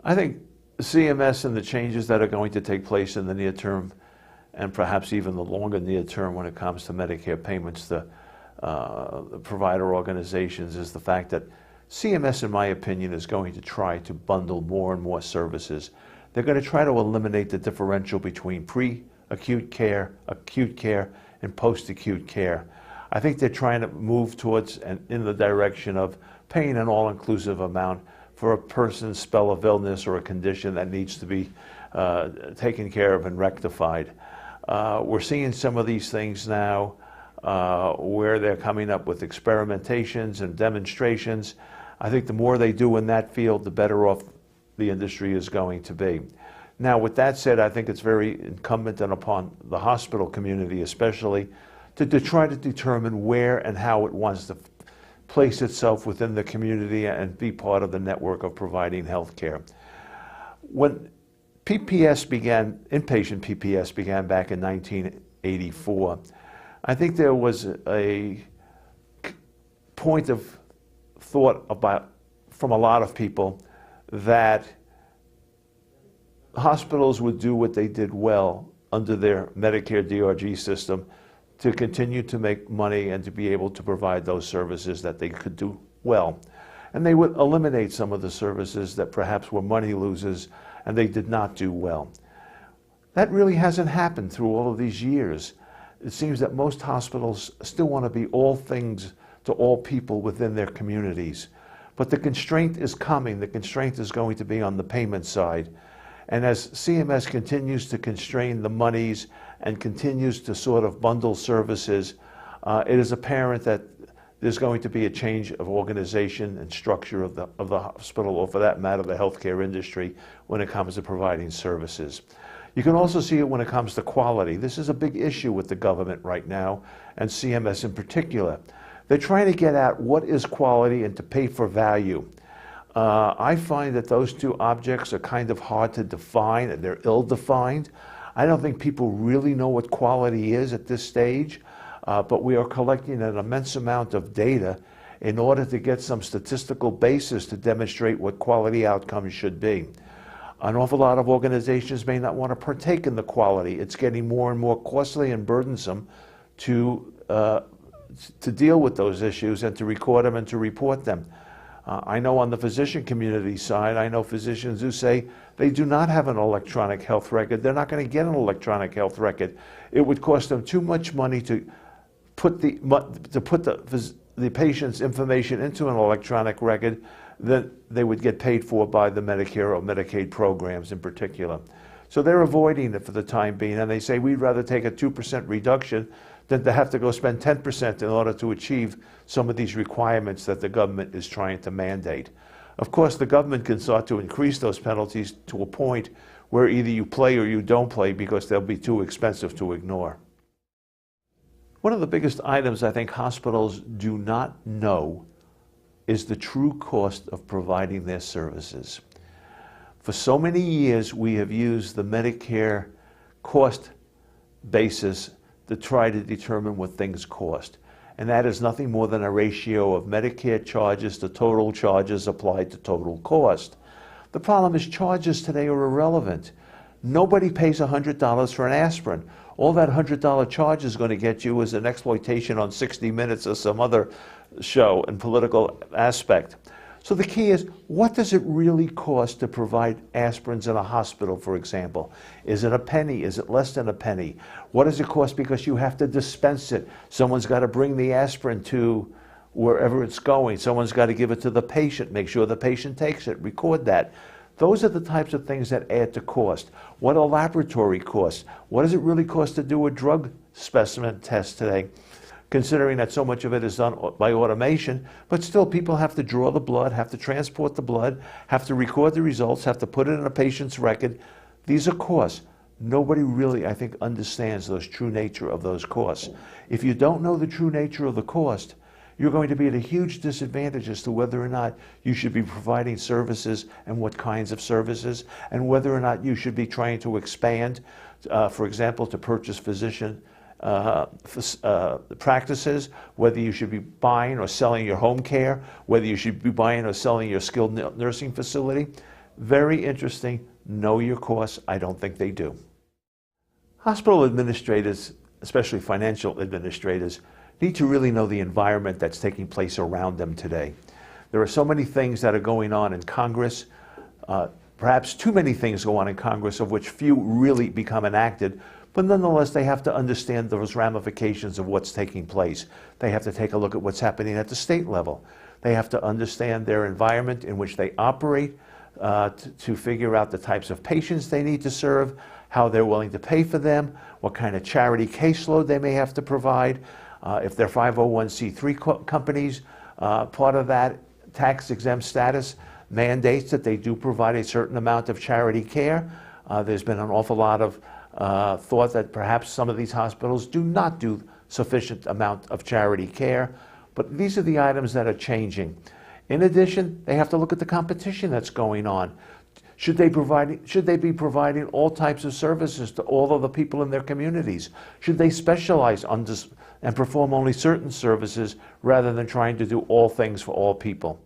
I think CMS and the changes that are going to take place in the near term, and perhaps even the longer near term when it comes to Medicare payments to the provider organizations, is the fact that CMS, in my opinion, is going to try to bundle more and more services. They're going to try to eliminate the differential between pre-acute care, acute care, and post-acute care. I think they're trying to move towards and in the direction of paying an all-inclusive amount for a person's spell of illness or a condition that needs to be taken care of and rectified. We're seeing some of these things now where they're coming up with experimentations and demonstrations. I think the more they do in that field, the better off the industry is going to be. Now, with that said, I think it's very incumbent upon the hospital community especially to try to determine where and how it wants to place itself within the community and be part of the network of providing health care. When PPS began, inpatient PPS began back in 1984, I think there was a point of thought about, from a lot of people, that hospitals would do what they did well under their Medicare DRG system to continue to make money and to be able to provide those services that they could do well. And they would eliminate some of the services that perhaps were money losers and they did not do well. That really hasn't happened through all of these years. It seems that most hospitals still want to be all things to all people within their communities. But the constraint is coming. The constraint is going to be on the payment side. And as CMS continues to constrain the monies and continues to sort of bundle services, it is apparent that there's going to be a change of organization and structure of the hospital, or for that matter, the healthcare industry, when it comes to providing services. You can also see it when it comes to quality. This is a big issue with the government right now, and CMS in particular. They're trying to get at what is quality and to pay for value. I find that those two objects are kind of hard to define, and they're ill-defined. I don't think people really know what quality is at this stage, but we are collecting an immense amount of data in order to get some statistical basis to demonstrate what quality outcomes should be. An awful lot of organizations may not want to partake in the quality. It's getting more and more costly and burdensome to deal with those issues and to record them and to report them. I know on the physician community side, I know physicians who say they do not have an electronic health record. They're not going to get an electronic health record. It would cost them too much money to put the patient's information into an electronic record that they would get paid for by the Medicare or Medicaid programs in particular. So they're avoiding it for the time being, and they say we'd rather take a 2% reduction than to have to go spend 10% in order to achieve some of these requirements that the government is trying to mandate. Of course, the government can start to increase those penalties to a point where either you play or you don't play because they'll be too expensive to ignore. One of the biggest items I think hospitals do not know is the true cost of providing their services. For so many years, we have used the Medicare cost basis to try to determine what things cost. And that is nothing more than a ratio of Medicare charges to total charges applied to total cost. The problem is charges today are irrelevant. Nobody pays $100 for an aspirin. All that $100 charge is going to get you is an exploitation on 60 Minutes or some other show and political aspect. So the key is, what does it really cost to provide aspirins in a hospital, for example? Is it a penny? Is it less than a penny? What does it cost because you have to dispense it? Someone's got to bring the aspirin to wherever it's going. Someone's got to give it to the patient, make sure the patient takes it, record that. Those are the types of things that add to cost. What are laboratory costs? What does it really cost to do a drug specimen test today? Considering that so much of it is done by automation, but still people have to draw the blood, have to transport the blood, have to record the results, have to put it in a patient's record. These are costs. Nobody really, I think, understands the true nature of those costs. If you don't know the true nature of the cost, you're going to be at a huge disadvantage as to whether or not you should be providing services and what kinds of services, and whether or not you should be trying to expand, for example, to purchase physician practices, whether you should be buying or selling your home care, whether you should be buying or selling your skilled nursing facility. Very interesting. Know your costs. I don't think they do. Hospital administrators, especially financial administrators, need to really know the environment that's taking place around them today. There are so many things that are going on in Congress, perhaps too many things go on in Congress of which few really become enacted, but nonetheless they have to understand those ramifications of what's taking place. They have to take a look at what's happening at the state level. They have to understand their environment in which they operate to figure out the types of patients they need to serve, how they're willing to pay for them, what kind of charity caseload they may have to provide. If they're 501c3 companies, part of that tax-exempt status mandates that they do provide a certain amount of charity care. There's been an awful lot of thought that perhaps some of these hospitals do not do sufficient amount of charity care, but these are the items that are changing. In addition, they have to look at the competition that's going on. Should they be providing all types of services to all of the people in their communities? Should they specialize and perform only certain services rather than trying to do all things for all people?